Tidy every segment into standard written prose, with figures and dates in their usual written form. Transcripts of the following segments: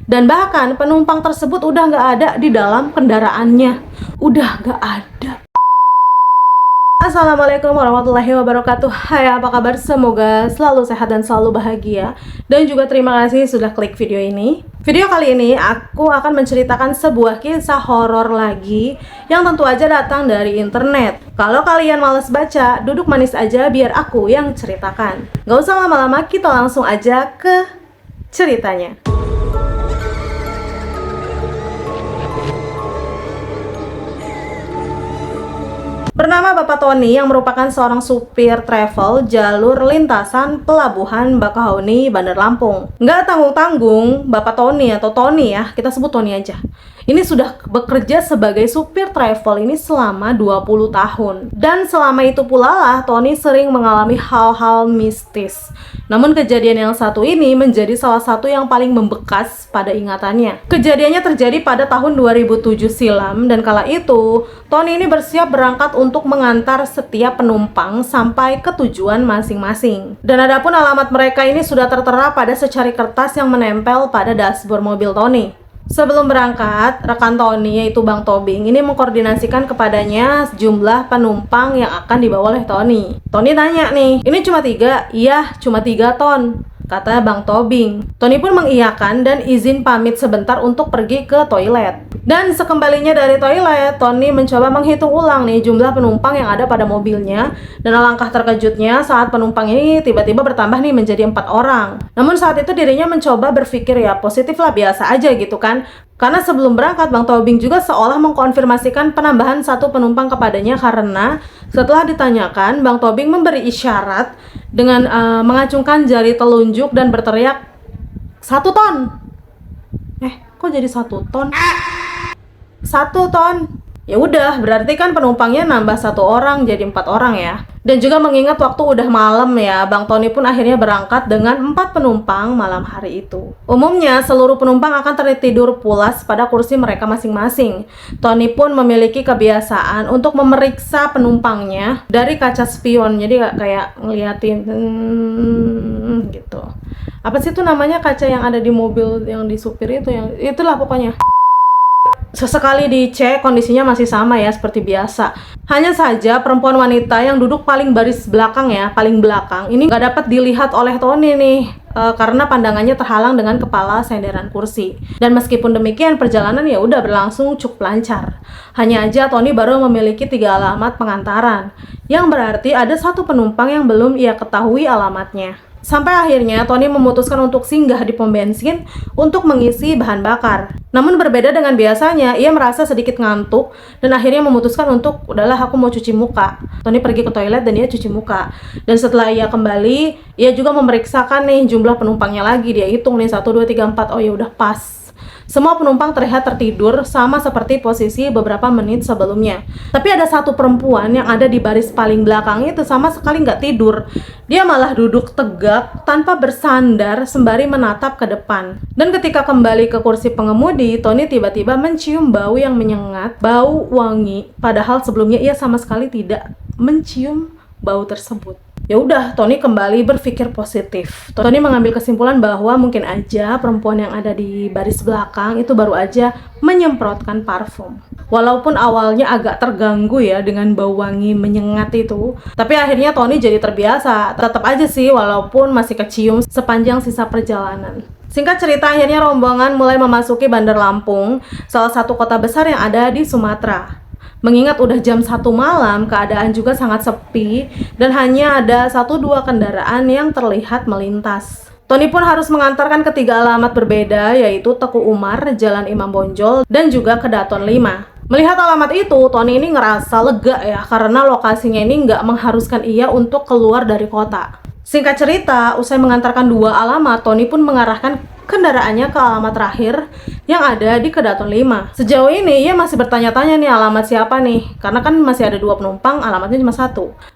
Dan bahkan penumpang tersebut udah nggak ada di dalam kendaraannya. Udah nggak ada. Assalamualaikum warahmatullahi wabarakatuh. Hai, apa kabar? Semoga selalu sehat dan selalu bahagia. Dan juga terima kasih sudah klik video ini. Video kali ini aku akan menceritakan sebuah kisah horor lagi yang tentu aja datang dari internet. Kalau kalian males baca, duduk manis aja biar aku yang ceritakan. Gak usah lama-lama, kita langsung aja ke ceritanya. Bernama Bapak Tony yang merupakan seorang supir travel jalur lintasan Pelabuhan Bakahuni, Bandar Lampung. Nggak tanggung-tanggung, Bapak Tony atau Tony ya, kita sebut Tony aja. Ini sudah bekerja sebagai supir travel ini selama 20 tahun. Dan selama itu pula lah, Tony sering mengalami hal-hal mistis. Namun kejadian yang satu ini menjadi salah satu yang paling membekas pada ingatannya. Kejadiannya terjadi pada tahun 2007 silam, dan kala itu, Tony ini bersiap berangkat untuk mengantar setiap penumpang sampai ke tujuan masing-masing. Dan adapun alamat mereka ini sudah tertera pada secari kertas yang menempel pada dashboard mobil Tony. Sebelum berangkat, rekan Tony yaitu Bang Tobing ini mengkoordinasikan kepadanya jumlah penumpang yang akan dibawa oleh Tony. Tony tanya nih, ini cuma 3? Iya, cuma 3 ton, kata Bang Tobing. Tony pun mengiyakan dan izin pamit sebentar untuk pergi ke toilet. Dan sekembalinya dari toilet, Tony mencoba menghitung ulang nih jumlah penumpang yang ada pada mobilnya. Dan alangkah terkejutnya saat penumpang ini tiba-tiba bertambah nih menjadi 4 orang. Namun saat itu dirinya mencoba berpikir ya positif lah, biasa aja gitu kan. Karena sebelum berangkat, Bang Tobing juga seolah mengkonfirmasikan penambahan 1 penumpang kepadanya, karena setelah ditanyakan, Bang Tobing memberi isyarat dengan mengacungkan jari telunjuk dan berteriak, 1 ton. Kok jadi 1 ton? 1 ton. Ya udah, berarti kan penumpangnya nambah 1 orang jadi 4 orang ya. Dan juga mengingat waktu udah malam ya, Bang Tony pun akhirnya berangkat dengan 4 penumpang malam hari itu. Umumnya seluruh penumpang akan tertidur pulas pada kursi mereka masing-masing. Tony pun memiliki kebiasaan untuk memeriksa penumpangnya dari kaca spion. Jadi kayak ngeliatin gitu. Apa sih itu namanya kaca yang ada di mobil yang di supir itu, yang itulah pokoknya. Sesekali dicek kondisinya masih sama ya seperti biasa. Hanya saja perempuan wanita yang duduk paling baris belakang ya, paling belakang ini nggak dapat dilihat oleh Tony nih karena pandangannya terhalang dengan kepala senderan kursi. Dan meskipun demikian perjalanan ya udah berlangsung cukup lancar. Hanya aja Tony baru memiliki 3 alamat pengantaran, yang berarti ada 1 penumpang yang belum ia ketahui alamatnya. Sampai akhirnya Tony memutuskan untuk singgah di pom bensin untuk mengisi bahan bakar. Namun berbeda dengan biasanya, ia merasa sedikit ngantuk dan akhirnya memutuskan untuk, udahlah aku mau cuci muka. Tony pergi ke toilet dan ia cuci muka. Dan setelah ia kembali, ia juga memeriksakan nih jumlah penumpangnya lagi. Dia hitung nih 1, 2, 3, 4. Oh ya udah pas. Semua penumpang terlihat tertidur sama seperti posisi beberapa menit sebelumnya. Tapi ada 1 perempuan yang ada di baris paling belakang itu sama sekali nggak tidur. Dia malah duduk tegak tanpa bersandar sembari menatap ke depan. Dan ketika kembali ke kursi pengemudi, Tony tiba-tiba mencium bau yang menyengat, bau wangi. Padahal sebelumnya ia sama sekali tidak mencium bau tersebut. Ya udah, Tony kembali berpikir positif. Tony mengambil kesimpulan bahwa mungkin aja perempuan yang ada di baris belakang itu baru aja menyemprotkan parfum. Walaupun awalnya agak terganggu ya dengan bau wangi menyengat itu, tapi akhirnya Tony jadi terbiasa. Tetap aja sih walaupun masih kecium sepanjang sisa perjalanan. Singkat cerita, akhirnya rombongan mulai memasuki Bandar Lampung, salah satu kota besar yang ada di Sumatera. Mengingat udah jam 1 malam, keadaan juga sangat sepi dan hanya ada 1-2 kendaraan yang terlihat melintas. Tony pun harus mengantarkan ke 3 alamat berbeda, yaitu Teku Umar, Jalan Imam Bonjol, dan juga Kedaton 5. Melihat alamat itu, Tony ini ngerasa lega ya, karena lokasinya ini nggak mengharuskan ia untuk keluar dari kota. Singkat cerita, usai mengantarkan 2 alamat, Tony pun mengarahkan kendaraannya ke alamat terakhir yang ada di Kedaton 5. Sejauh ini ia masih bertanya-tanya nih alamat siapa nih, karena kan masih ada 2 penumpang, alamatnya cuma 1.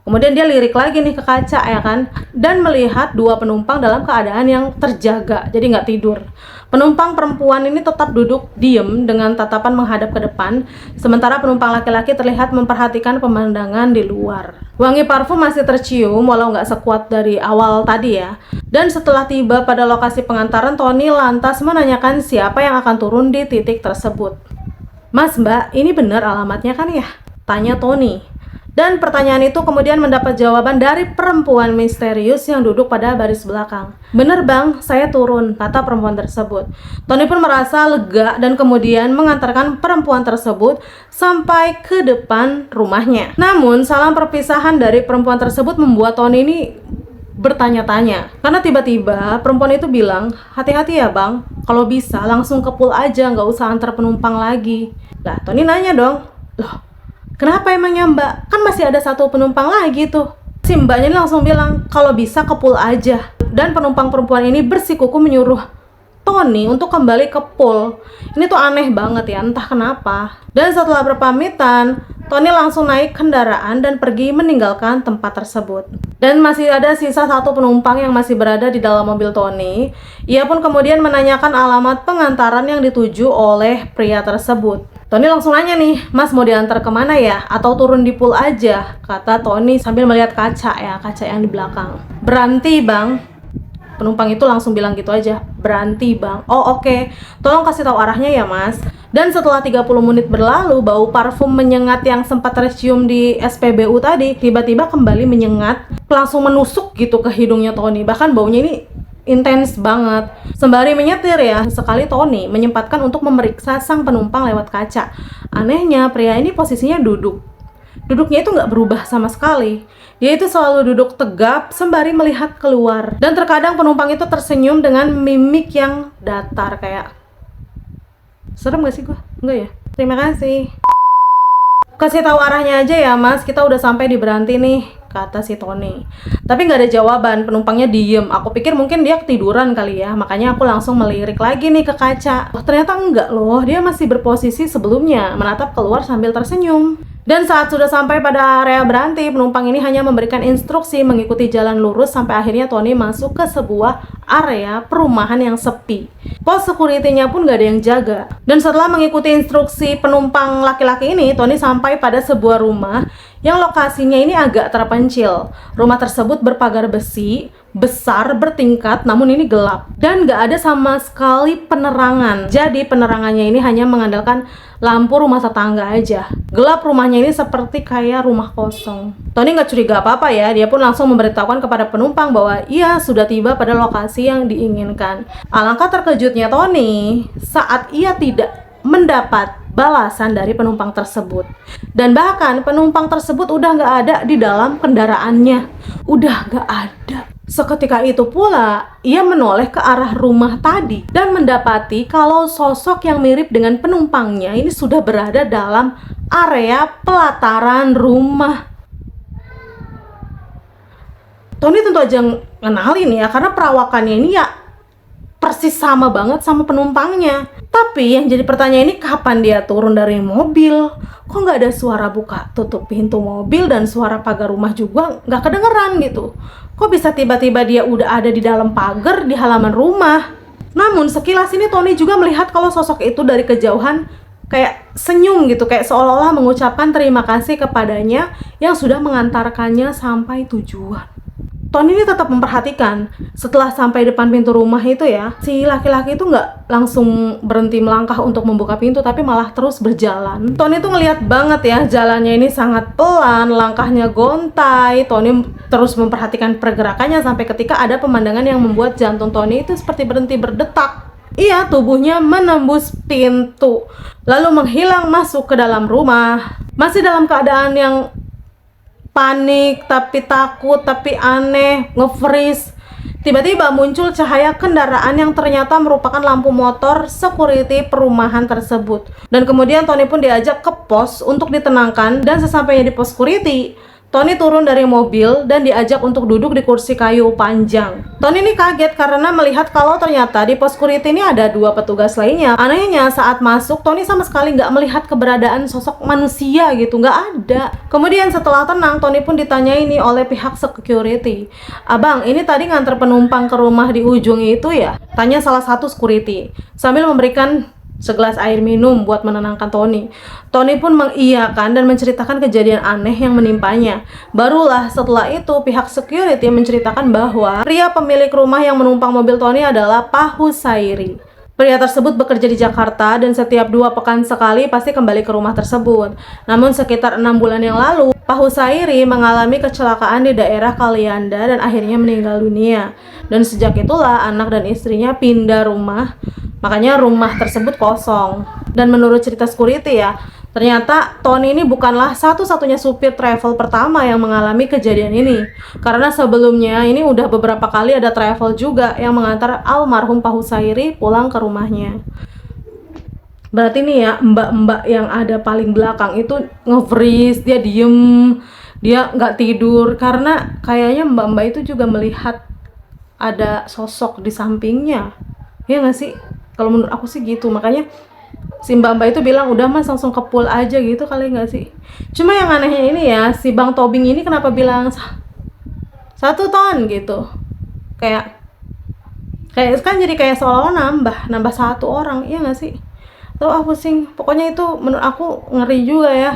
Kemudian dia lirik lagi nih ke kaca ya kan, dan melihat dua penumpang dalam keadaan yang terjaga, jadi nggak tidur. Penumpang perempuan ini tetap duduk diem dengan tatapan menghadap ke depan, sementara penumpang laki-laki terlihat memperhatikan pemandangan di luar. Wangi parfum masih tercium walau nggak sekuat dari awal tadi ya. Dan setelah tiba pada lokasi pengantaran, Tony lantas menanyakan siapa yang akan turun di titik tersebut. "Mas, Mbak, ini benar alamatnya kan ya?" tanya Tony. Dan pertanyaan itu kemudian mendapat jawaban dari perempuan misterius yang duduk pada baris belakang. "Bener bang, saya turun," kata perempuan tersebut. Tony pun merasa lega dan kemudian mengantarkan perempuan tersebut sampai ke depan rumahnya. Namun salam perpisahan dari perempuan tersebut membuat Tony ini bertanya-tanya. Karena tiba-tiba perempuan itu bilang, "Hati-hati ya bang, kalau bisa langsung ke pool aja, nggak usah antar penumpang lagi." Lah Tony nanya dong, "Loh, kenapa emangnya mbak? Kan masih ada satu penumpang lagi tuh." Si mbaknya ini langsung bilang, "Kalau bisa ke pool aja." Dan penumpang perempuan ini bersikuku menyuruh Tony untuk kembali ke pool. Ini tuh aneh banget ya, entah kenapa. Dan setelah berpamitan, Tony langsung naik kendaraan dan pergi meninggalkan tempat tersebut. Dan masih ada sisa satu penumpang yang masih berada di dalam mobil Tony. Ia pun kemudian menanyakan alamat pengantaran yang dituju oleh pria tersebut. Tony langsung nanya nih, "Mas mau diantar kemana ya? Atau turun di pool aja?" kata Tony sambil melihat kaca ya, kaca yang di belakang. "Berhenti bang." Penumpang itu langsung bilang gitu aja, "Berhenti bang." "Oh oke, tolong kasih tahu arahnya ya mas." Dan setelah 30 menit berlalu, bau parfum menyengat yang sempat tercium di SPBU tadi tiba-tiba kembali menyengat, langsung menusuk gitu ke hidungnya Tony. Bahkan baunya ini intens banget. Sembari menyetir ya, sekali Tony menyempatkan untuk memeriksa sang penumpang lewat kaca. Anehnya pria ini posisinya duduk. Duduknya itu nggak berubah sama sekali. Dia itu selalu duduk tegap sembari melihat keluar. Dan terkadang penumpang itu tersenyum dengan mimik yang datar kayak, serem gak sih gua? Enggak ya? Terima kasih. "Kasih tahu arahnya aja ya mas, kita udah sampai di berhenti nih," kata si Tony. Tapi nggak ada jawaban, penumpangnya diem. Aku pikir mungkin dia ketiduran kali ya, makanya aku langsung melirik lagi nih ke kaca. Oh, ternyata enggak loh, dia masih berposisi sebelumnya, menatap keluar sambil tersenyum. Dan saat sudah sampai pada area berhenti, penumpang ini hanya memberikan instruksi mengikuti jalan lurus sampai akhirnya Tony masuk ke sebuah area perumahan yang sepi. Pos security-nya pun gak ada yang jaga. Dan setelah mengikuti instruksi penumpang laki-laki ini, Tony sampai pada sebuah rumah yang lokasinya ini agak terpencil. Rumah tersebut berpagar besi, besar, bertingkat, namun ini gelap. Dan gak ada sama sekali penerangan. Jadi penerangannya ini hanya mengandalkan lampu rumah tetangga aja. Gelap rumahnya ini seperti kayak rumah kosong. Tony gak curiga apa-apa ya, dia pun langsung memberitahukan kepada penumpang bahwa ia sudah tiba pada lokasi yang diinginkan. Alangkah terkejutnya Tony saat ia tidak mendapat balasan dari penumpang tersebut. Dan bahkan penumpang tersebut udah gak ada di dalam kendaraannya. Udah gak ada. Seketika itu pula, ia menoleh ke arah rumah tadi dan mendapati kalau sosok yang mirip dengan penumpangnya ini sudah berada dalam area pelataran rumah. Tony tentu aja ngenalin ya, karena perawakannya ini ya persis sama banget sama penumpangnya. Tapi yang jadi pertanyaan ini, kapan dia turun dari mobil? Kok nggak ada suara buka tutup pintu mobil dan suara pagar rumah juga nggak kedengeran gitu? Kok bisa tiba-tiba dia udah ada di dalam pagar di halaman rumah? Namun sekilas ini Tony juga melihat kalau sosok itu dari kejauhan kayak senyum gitu, kayak seolah-olah mengucapkan terima kasih kepadanya yang sudah mengantarkannya sampai tujuan. Tony ini tetap memperhatikan. Setelah sampai depan pintu rumah itu ya, si laki-laki itu nggak langsung berhenti melangkah untuk membuka pintu, tapi malah terus berjalan. Tony tuh ngelihat banget ya, jalannya ini sangat pelan, langkahnya gontai. Tony terus memperhatikan pergerakannya sampai ketika ada pemandangan yang membuat jantung Tony itu seperti berhenti berdetak. Iya, tubuhnya menembus pintu, lalu menghilang masuk ke dalam rumah. Masih dalam keadaan yang panik, tapi takut, tapi aneh, nge-freeze. Tiba-tiba muncul cahaya kendaraan yang ternyata merupakan lampu motor security perumahan tersebut. Dan kemudian Tony pun diajak ke pos untuk ditenangkan, dan sesampainya di pos security, Tony turun dari mobil dan diajak untuk duduk di kursi kayu panjang. Tony ini kaget karena melihat kalau ternyata di pos security ini ada 2 petugas lainnya. Anehnya saat masuk, Tony sama sekali nggak melihat keberadaan sosok manusia gitu, nggak ada. Kemudian setelah tenang, Tony pun ditanyai nih oleh pihak security. "Abang, ini tadi nganter penumpang ke rumah di ujung itu ya?" Tanya salah satu security, sambil memberikan segelas air minum buat menenangkan Tony. Tony pun mengiyakan dan menceritakan kejadian aneh yang menimpanya. Barulah setelah itu pihak security menceritakan bahwa pria pemilik rumah yang menumpang mobil Tony adalah Pak Husairi. Pria tersebut bekerja di Jakarta dan setiap 2 pekan sekali pasti kembali ke rumah tersebut. Namun sekitar 6 bulan yang lalu, Pak Husairi mengalami kecelakaan di daerah Kalianda dan akhirnya meninggal dunia. Dan sejak itulah anak dan istrinya pindah rumah. Makanya rumah tersebut kosong. Dan menurut cerita security ya, ternyata Tony ini bukanlah satu-satunya supir travel pertama yang mengalami kejadian ini. Karena sebelumnya ini udah beberapa kali ada travel juga yang mengantar almarhum Pak Husairi pulang ke rumahnya. Berarti nih ya, mbak-mbak yang ada paling belakang itu nge-freeze, dia diem, dia nggak tidur. Karena kayaknya mbak-mbak itu juga melihat ada sosok di sampingnya. Ya nggak sih? Kalau menurut aku sih gitu. Makanya si mbak-mbak itu bilang udah mas langsung ke pool aja gitu kali nggak sih. Cuma yang anehnya ini ya, si Bang Tobing ini kenapa bilang 1 ton gitu. Kayak kan jadi kayak seolah-olah nambah 1 orang, iya nggak sih? Tuh aku pusing. Pokoknya itu menurut aku ngeri juga ya.